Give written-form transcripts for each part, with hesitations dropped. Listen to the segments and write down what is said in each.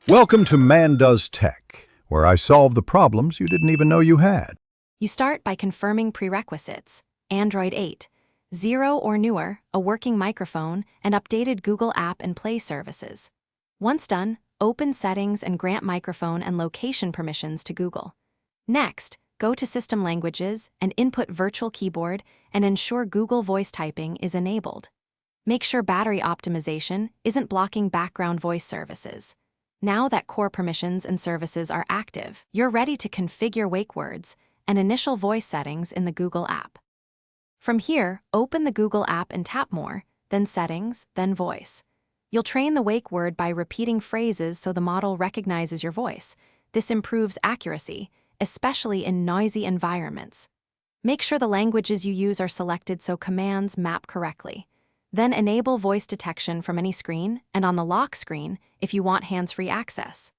Welcome to Man Does Tech, where I solve the problems you didn't even know you had. You start by confirming prerequisites: Android 8, 0 or newer, a working microphone, and updated Google App and Play services. Once done, open Settings and grant microphone and location permissions to Google. Next, go to System Languages and input Virtual Keyboard and ensure Google Voice Typing is enabled. Make sure battery optimization isn't blocking background voice services. Now that core permissions and services are active, you're ready to configure wake words and initial voice settings in the Google app. From here, open the Google app and tap More, then Settings, then Voice. You'll train the wake word by repeating phrases so the model recognizes your voice. This improves accuracy, especially in noisy environments. Make sure the languages you use are selected so commands map correctly. Then enable voice detection from any screen and on the lock screen if you want hands-free access.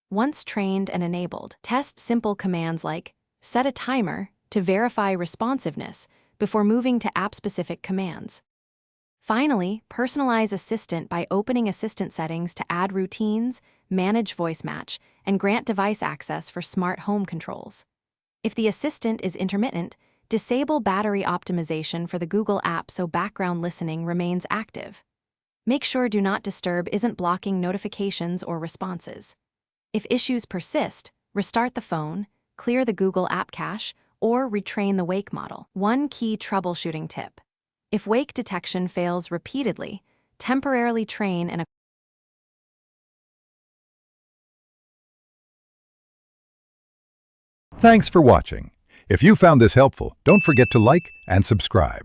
Once trained and enabled, test simple commands like set a timer to verify responsiveness before moving to app-specific commands. Finally, personalize Assistant by opening Assistant settings to add routines, manage voice match, and grant device access for smart home controls. If the Assistant is intermittent, disable battery optimization for the Google app so background listening remains active. Make sure Do Not Disturb isn't blocking notifications or responses. If issues persist, restart the phone, clear the Google app cache, or retrain the wake model. One key troubleshooting tip: if wake detection fails repeatedly, temporarily train and Thanks for watching. If you found this helpful, don't forget to like and subscribe.